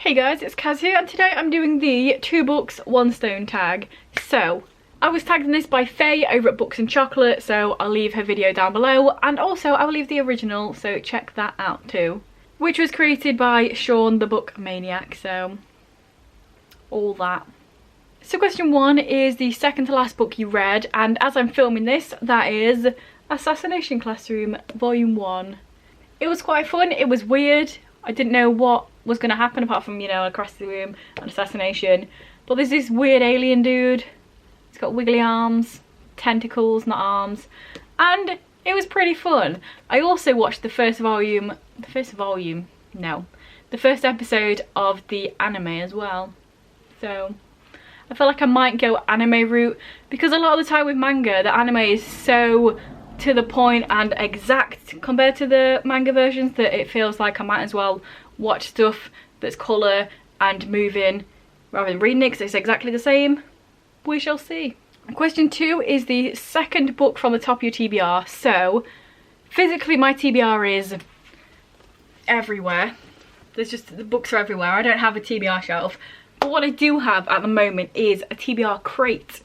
Hey guys, it's Kaz here, and today I'm doing the 2 books, 1 stone tag. So, I was tagged in this by Faye over at Books and Chocolate, so I'll leave her video down below, and also I'll leave the original, so check that out too. Which was created by Sean the Book Maniac, so all that. So question 1 is the second to last book you read, and as I'm filming this, that is Assassination Classroom Volume 1. It was quite fun, it was weird. I didn't know what was going to happen apart from, you know, across the room, an assassination. But there's this weird alien dude. He's got wiggly arms, tentacles, not arms. And it was pretty fun. I also watched the first episode of the anime as well. So I feel like I might go anime route, because a lot of the time with manga, the anime is so to the point and exact compared to the manga versions that it feels like I might as well watch stuff that's colour and moving rather than reading it, because it's exactly the same. We shall see. Question 2 is the second book from the top of your TBR. So physically my TBR is everywhere. There's just, the books are everywhere. I don't have a TBR shelf, but what I do have at the moment is a TBR crate,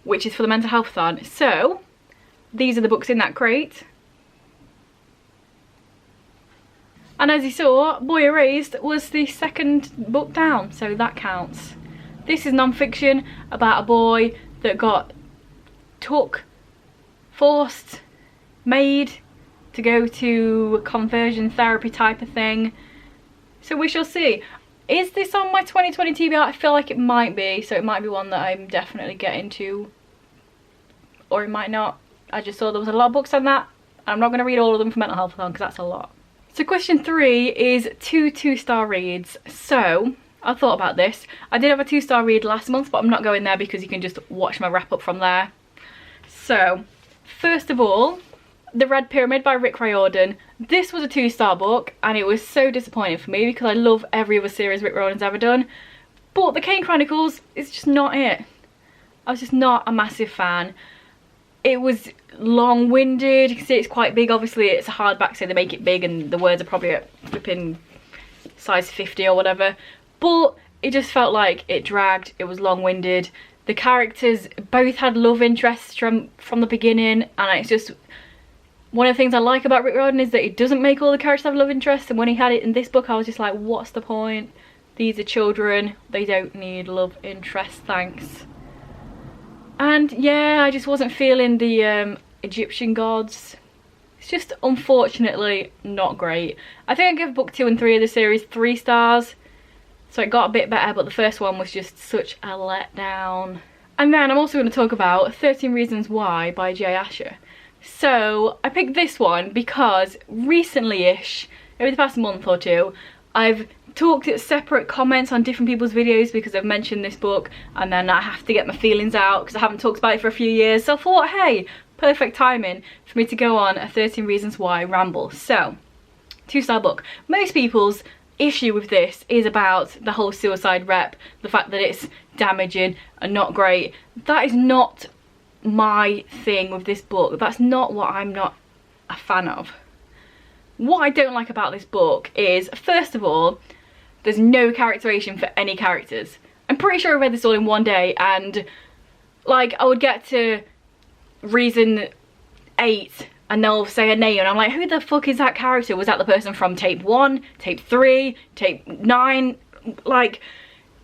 which is for the mental health-a-thon. So these are the books in that crate. And as you saw, Boy Erased was the second book down, so that counts. This is non-fiction about a boy that got forced, made to go to a conversion therapy type of thing. So we shall see. Is this on my 2020 TBR? I feel like it might be, so it might be one that I'm definitely getting to. Or it might not. I just saw there was a lot of books on that. I'm not going to read all of them for mental health-a-thon because that's a lot. So question 3 is 2 2-star reads. So I thought about this. I did have a 2-star read last month, but I'm not going there because you can just watch my wrap up from there. So first of all, The Red Pyramid by Rick Riordan. This was a 2-star book and it was so disappointing for me because I love every other series Rick Riordan's ever done. But The Kane Chronicles is just not it. I was just not a massive fan. It was long-winded. You can see it's quite big. Obviously it's a hardback, so they make it big and the words are probably at flipping size 50 or whatever. But it just felt like it dragged. It was long-winded. The characters both had love interests from the beginning, and it's just one of the things I like about Rick Riordan is that he doesn't make all the characters have love interests, and when he had it in this book I was just like, what's the point? These are children. They don't need love interests, thanks. And yeah, I just wasn't feeling the Egyptian gods. It's just unfortunately not great. I think I give book 2 and 3 of the series 3 stars. So it got a bit better, but the first one was just such a letdown. And then I'm also going to talk about 13 Reasons Why by Jay Asher. So I picked this one because recently-ish, over the past month or two, I've talked at separate comments on different people's videos because I've mentioned this book, and then I have to get my feelings out because I haven't talked about it for a few years. So I thought, hey, perfect timing for me to go on a 13 Reasons Why ramble. So, 2-star book. Most people's issue with this is about the whole suicide rep, the fact that it's damaging and not great. That is not my thing with this book. That's not what I'm not a fan of. What I don't like about this book is, first of all, there's no characterization for any characters. I'm pretty sure I read this all in one day, and like I would get to reason 8 and they'll say a name and I'm like, who the fuck is that character? Was that the person from tape 1, tape 3, tape 9? Like,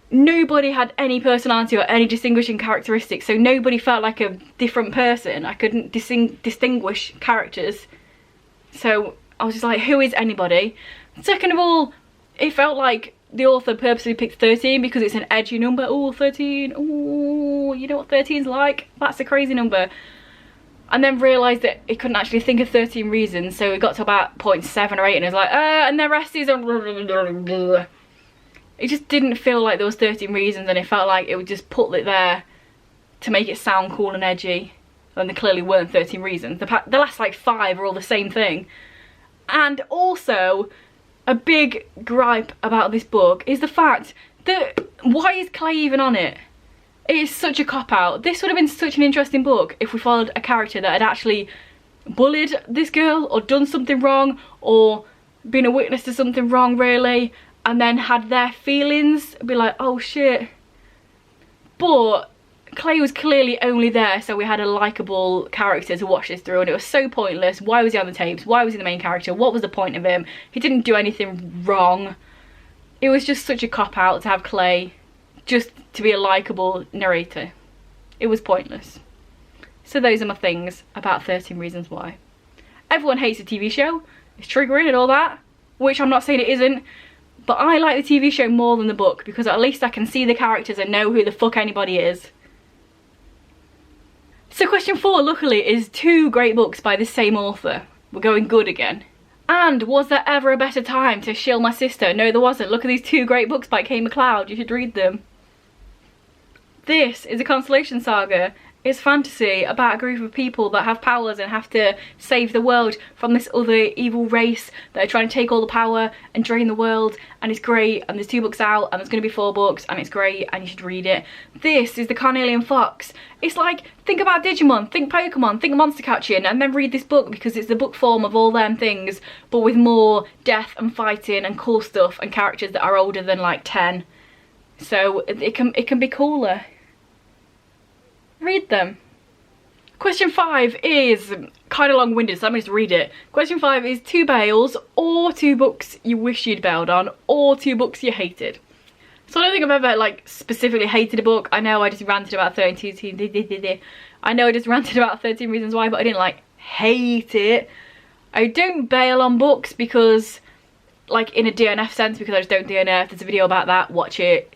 nobody had any personality or any distinguishing characteristics, so nobody felt like a different person. I couldn't distinguish characters. So I was just like, who is anybody? Second of all, it felt like the author purposely picked 13 because it's an edgy number. Oh, 13, oh, you know what 13's like? That's a crazy number. And then realised that he couldn't actually think of 13 reasons, so we got to about 0.7 or 8 and it was like, and the rest is a... It just didn't feel like there was 13 reasons, and it felt like it would just put it there to make it sound cool and edgy, when there clearly weren't 13 reasons. The last like 5 are all the same thing. And also, a big gripe about this book is the fact that, why is Clay even on it? It is such a cop-out. This would have been such an interesting book if we followed a character that had actually bullied this girl or done something wrong or been a witness to something wrong, really, and then had their feelings, be like, oh shit. But Clay was clearly only there so we had a likeable character to watch this through, and it was so pointless. Why was he on the tapes? Why was he the main character? What was the point of him? He didn't do anything wrong. It was just such a cop-out to have Clay just to be a likeable narrator. It was pointless. So those are my things about 13 Reasons Why. Everyone hates the TV show. It's triggering and all that, which I'm not saying it isn't, but I like the TV show more than the book because at least I can see the characters and know who the fuck anybody is. So question 4, luckily, is 2 great books by the same author. We're going good again. And was there ever a better time to shill my sister? No, there wasn't. Look at these 2 great books by Kay MacLeod. You should read them. This is a constellation saga. It's fantasy about a group of people that have powers and have to save the world from this other evil race that are trying to take all the power and drain the world, and it's great, and there's 2 books out and there's going to be 4 books and it's great and you should read it. This is the Carnelian Fox. It's like, think about Digimon, think Pokemon, think Monster Catching, and then read this book because it's the book form of all them things but with more death and fighting and cool stuff and characters that are older than like 10. So it can be cooler. Read them. Question 5 is kind of long-winded, so let me just read it. Question 5 is 2 bails or 2 books you wish you'd bailed on or 2 books you hated. So I don't think I've ever like specifically hated a book. I know I just ranted about 13 Reasons Why, but I didn't like hate it. I don't bail on books because, like in a DNF sense, because I just don't DNF. There's a video about that, watch it,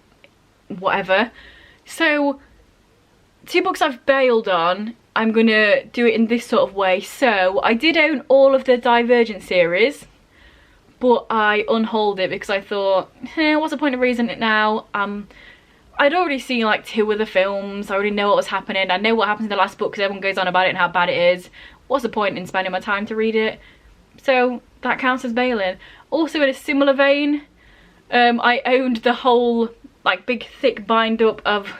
whatever. So 2 books I've bailed on, I'm gonna do it in this sort of way. So I did own all of the Divergent series, but I unhauled it because I thought, what's the point of reading it now? I'd already seen like 2 of the films. I already know what was happening. I know what happens in the last book because everyone goes on about it and how bad it is. What's the point in spending my time to read it? So that counts as bailing. Also in a similar vein, I owned the whole like big thick bind up of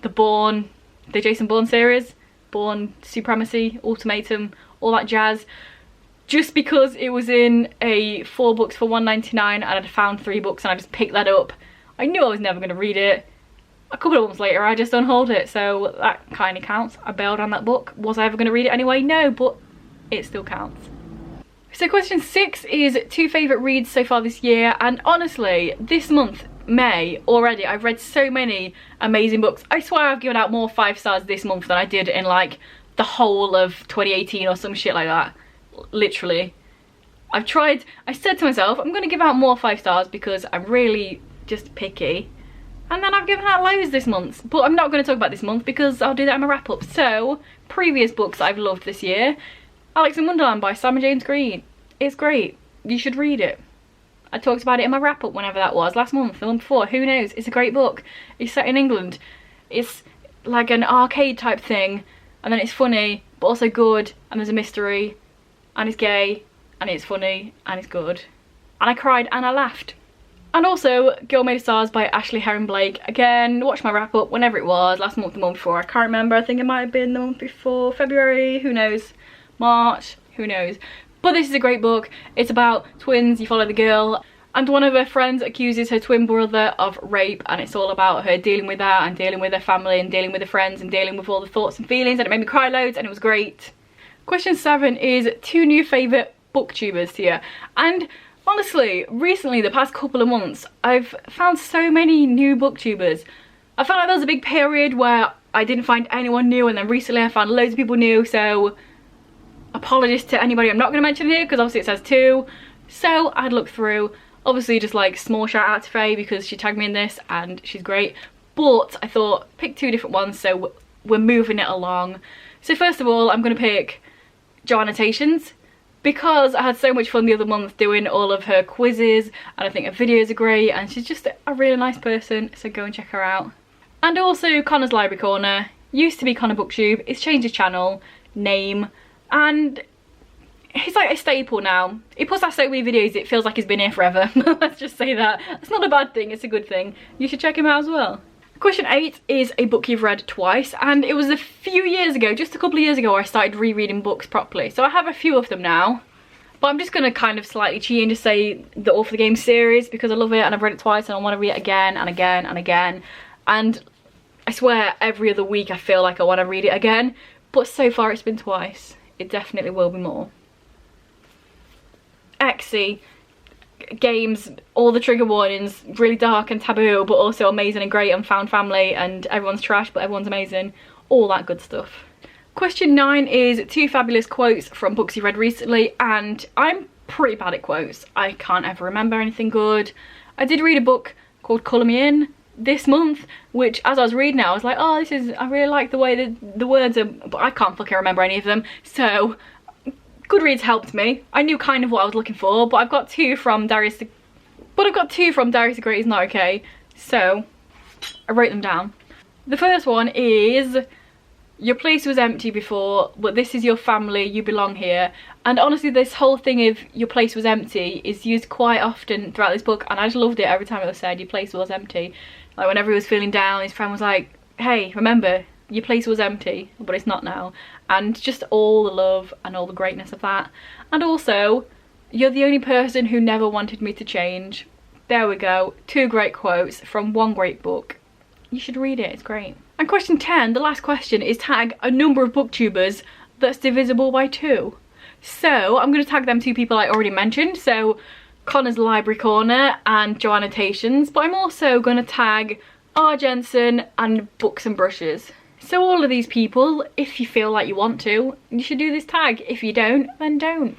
the Jason Bourne series, Bourne Supremacy, Ultimatum, all that jazz, just because it was in a 4 books for $1.99 and I'd found 3 books and I just picked that up. I knew I was never going to read it. A couple of months later I just unhauled it, so that kind of counts. I bailed on that book. Was I ever going to read it anyway? No, but it still counts. So question 6 is 2 favourite reads so far this year, and honestly, this month, May, already I've read so many amazing books. I swear I've given out more 5 stars this month than I did in like the whole of 2018 or some shit like that. Literally. I said to myself, I'm going to give out more 5 stars because I'm really just picky. And then I've given out loads this month. But I'm not going to talk about this month because I'll do that in my wrap up. So, previous books I've loved this year. Alex in Wonderland by Sam and James Green. It's great. You should read it. I talked about it in my wrap up whenever that was, last month, the month before, who knows. It's a great book. It's set in England. It's like an arcade type thing, and then it's funny but also good, and there's a mystery, and it's gay, and it's funny, and it's good. And I cried and I laughed. And also Girl Made of Stars by Ashley Herring Blake. Again, watch my wrap up whenever it was, last month, the month before, I can't remember. I think it might have been the month before, February, who knows, March, who knows. But this is a great book. It's about twins. You follow the girl and one of her friends accuses her twin brother of rape, and it's all about her dealing with that and dealing with her family and dealing with her friends and dealing with all the thoughts and feelings, and it made me cry loads and it was great. Question 7 is 2 new favourite booktubers here, and honestly recently, the past couple of months, I've found so many new booktubers. I felt like there was a big period where I didn't find anyone new, and then recently I found loads of people new, so apologies to anybody I'm not going to mention here because obviously it says 2. So I'd look through, obviously just like small shout out to Faye because she tagged me in this and she's great, but I thought pick 2 different ones so we're moving it along. So first of all, I'm going to pick Jo Annotations because I had so much fun the other month doing all of her quizzes, and I think her videos are great, and she's just a really nice person, so go and check her out. And also Connor's Library Corner. Used to be Connor Booktube, it's changed his channel name, and he's like a staple now. He puts out so many videos it feels like he's been here forever. Let's just say that. It's not a bad thing, it's a good thing. You should check him out as well. Question 8 is a book you've read twice, and it was a few years ago, just a couple of years ago, where I started rereading books properly. So I have a few of them now. But I'm just going to kind of slightly cheat and just say the All for the Game series because I love it and I've read it twice and I want to read it again and again and again. And I swear every other week I feel like I want to read it again. But so far it's been twice. It definitely will be more. Exy. Games, all the trigger warnings, really dark and taboo, but also amazing and great and found family and everyone's trash but everyone's amazing. All that good stuff. Question 9 is 2 fabulous quotes from books you read recently, and I'm pretty bad at quotes. I can't ever remember anything good. I did read a book called Colour Me In this month, which as I was reading it I was like, oh, this is, I really like the way the words are, but I can't fucking remember any of them. So Goodreads helped me. I knew kind of what I was looking for, but I've got 2 from Darius the Great Is Not Okay, so I wrote them down. The first one is, your place was empty before, but this is your family, you belong here. And honestly, this whole thing of your place was empty is used quite often throughout this book, and I just loved it every time it was said, your place was empty. Like whenever he was feeling down, his friend was like, hey, remember, your place was empty, but it's not now. And just all the love and all the greatness of that. And also, you're the only person who never wanted me to change. There we go, 2 great quotes from 1 great book. You should read it, it's great. And question 10, the last question, is tag a number of booktubers that's divisible by 2. So I'm going to tag them 2 people I already mentioned, so Connor's Library Corner and Joannotations, but I'm also going to tag R. Jensen and Books and Brushes. So all of these people, if you feel like you want to, you should do this tag. If you don't, then don't.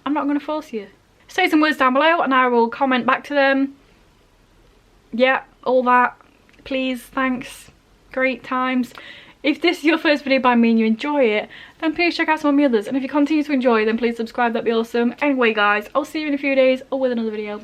I'm not going to force you. Say some words down below and I will comment back to them. Yeah, all that. Please, thanks. Great times. If this is your first video by me and you enjoy it, then please check out some of my others. And if you continue to enjoy, then please subscribe, that'd be awesome. Anyway guys, I'll see you in a few days or with another video.